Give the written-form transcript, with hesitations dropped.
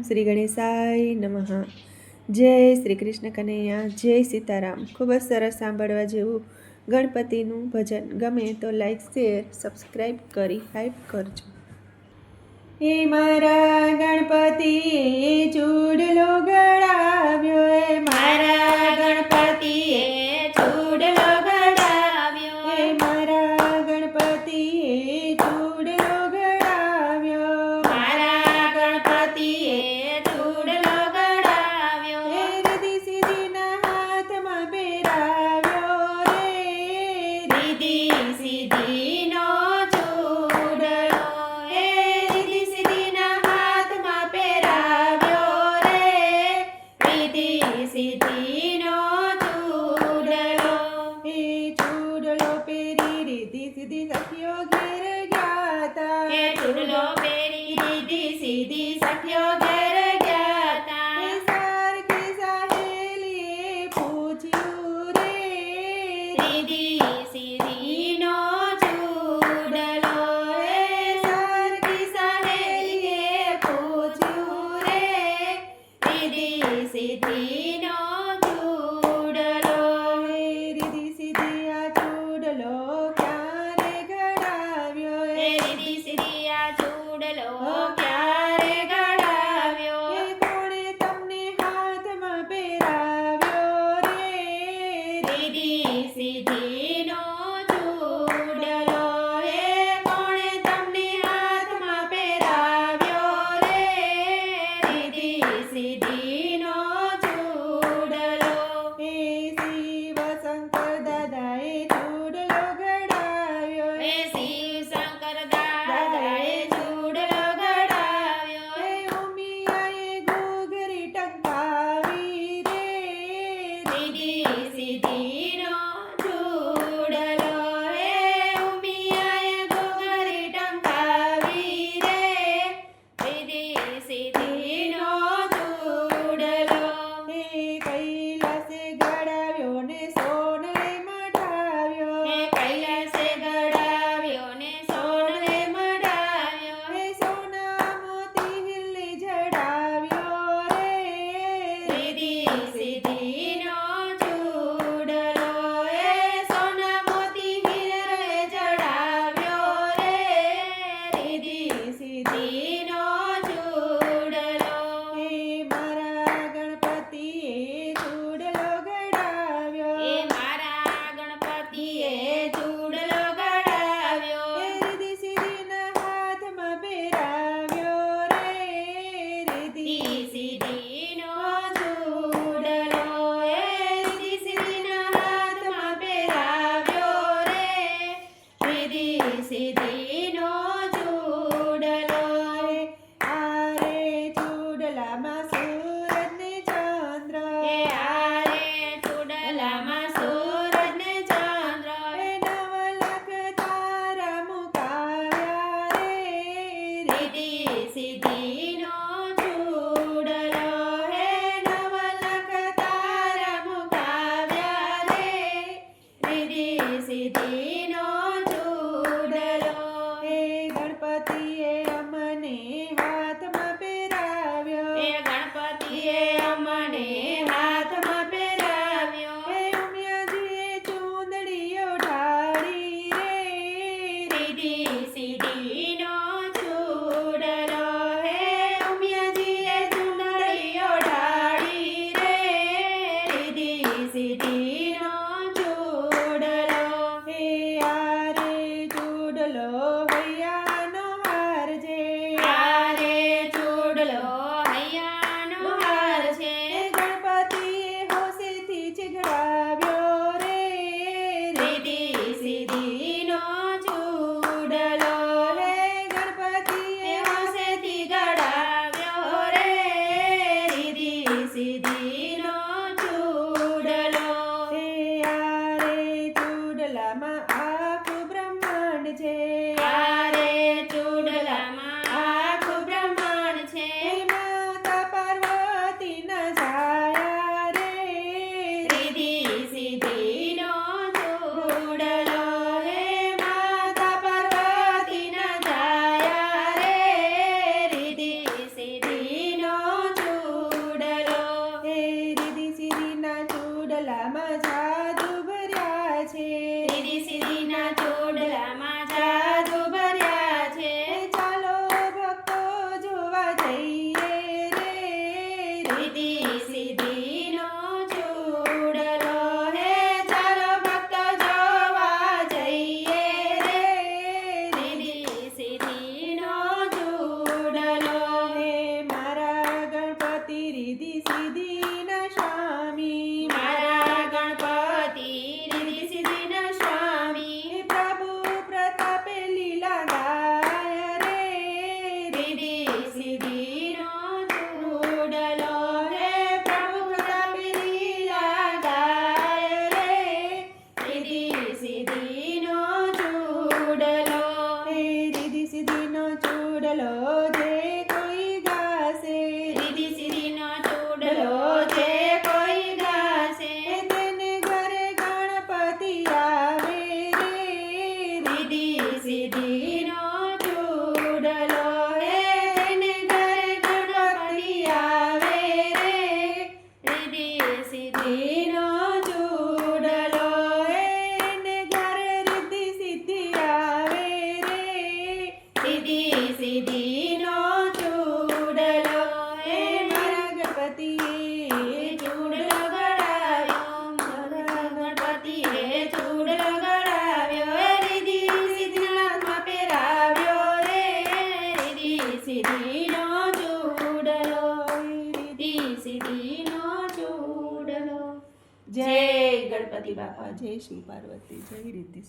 શ્રી ગણેશાય નમઃ. જય શ્રી કૃષ્ણ કનૈયા, જય સીતારામ. ખૂબ જ સરસ સાંભળવા જેવું ગણપતિનું ભજન. ગમે તો લાઈક, શેર, સબસ્ક્રાઈબ કરી હાઈપ કરજો. હે મારા ગણપતિએ ચૂડલો ગળાવ્યો, હે મારા ગણપતિએ ચૂડલો ગળાવ્યો, હે મારા ગણપતિએ ચૂડલો ગળાવ્યો, મારા ગણપતિએ ચૂડલો ગળાવ્યો, હે રીધિ સિદ્ધિના હાથમાં પહેરાવ્યો રે, રીધિ સિદ્ધિનો ચૂડલો, હે રીધિ સિદ્ધિના હાથમાં પહેરાવ્યો રે, રીધિ સિદ્ધિનો ચૂડલો, હે ચૂડલો પહેરી રીધિ સિદ્ધિ સખીઓ ઘેર ગ્યાતા, હે ચૂડલો પહેરી રીધિ સિદ્ધિ સખીઓ ઘેર ગ્યાતા, હે સારખી સહેલીએ પૂછ્યું રે, રીધિ સિદ્ધિનો ચૂડલો, હે સારખી સહેલીએ પૂછ્યું રે, રીધિ સિદ્ધિનો ચૂડલો, હે રીધિ સિદ્ધિ આ ચૂડલો ક્યારે ઘડાવ્યો, હે રીધિ સિદ્ધિ આ ચૂડલો ક્યારે ઘડાવ્યો, હે કોણે તમને હાથમાં પહેરાવ્યો રે, રીધિ સિદ્ધિનો ચૂડલો, હે કોણે તમને હાથમાં પહેરાવ્યો રે, રીધિ સિદ્ધિનો ચૂડલો, હે શિવ શંકર દાદાએ ચૂડલો ઘડાવ્યો, હે શિવ શંકર દાદાએ ચૂડલો ઘડાવ્યો, હે ઉમિયાએ ઘૂઘરી ટંકાવી રે, રીધિ સિદ્ધિનો ચૂડલો, હે ઉમિયાએ ઘૂઘરી ટંકાવી રે, રીધિ સિદ્ધિનો ચૂડલો, હે કૈલાસે ઘડાવ્યો ને સોનરે મઢાવ્યો, હે કૈલાસે ઘડાવ્યો ને સોનરે મઢાવ્યો, હે સોના મોતી હિલ્લી જડાવ્યો રે, રીધિ સિદ્ધિનો ચૂડલો, હે સોના મોતી હિલ્લે જડાવ્યો રે, રીધિ સિદ્ધિનો ચૂડલો, હે મારા ગણપતિએ ચૂડલો ઘડાવ્યો, હે મારા ગણપતિએ ચૂડલો ઘડાવ્યો, હે રીધિ સિદ્ધિના હાથમાં પહેરાવ્યો રે, રીધિ સિદ્ધિનો ચૂડલો, હે રીધિ સિદ્ધિના હાથમાં પહેરાવ્યો રે, રીધિ સિદ્ધિનો ચૂડલો, હે આરે ચૂડલામાં સૂરજ ને ચંદ્ર, હે આરે ચૂડલામાં સૂરજ ને ચંદ્ર, હે 9 લાખ તારા મુકાવ્યા રે, રીધિ સિદ્ધિનો ચૂડલો, હે 9 લાખ તારા મુકાવ્યા રે, રીધિ સિદ્ધિનો ચૂડલો, સિદ્ધિના ચોડલામાં જાદુ ભર્યા છે. ચાલો ભક્તો જોવા જઈએ રે રીતિ સિદ્ધિનો ચોડલો હે ચાલો ભક્તો જોવા જઈએ રે. રીતિ સિદ્ધિનો ચોડલો હે મારા ગણપતિ રીધિ સિદ્ધિના સ્વામી મારા ગણપતિ રીતિ સિદ્ધિના સ્વામી પ્રભુ પ્રતાપે લીલા ગાય રે રીતિ સિદ્ધિનો ચોડલો હે પ્રભુ પ્રતાપે લીલા ગાય રે. રીતિ સિદ્ધિનો ચોડલો હે રીધિ સિદ્ધિનો ચૂડલો જે કોઈ ગાશે રીતિ સિદ્ધિનો ચોડલો જે કોઈ ગાશે તેને ઘરે ગણપતિ આવે રે રીતિ સિદ્ધિનો ચોડલો હે તેને ઘરે ગણપતિ આવે રે. રીતિ સિદ્ધિનો ચૂડલો એને ઘરે રીધિ સિદ્ધિ આવે રે રીતિ સિદ્ધિનો ચોડલો હે મારા ગણપતિએ ચૂડલો ગળાવ્યો મારા ગણપતિએ ચૂડલો ગળાવ્યો હે રીતિ સિદ્ધિના હાથમાં પહેરાવ્યો રે. રીતિ સિદ્ધિનો ચૂડલો રીતિ સિદ્ધિનો ચૂડલો. જય ગણપતિ બાપા જય શિવ પાર્વતી જય રીતિ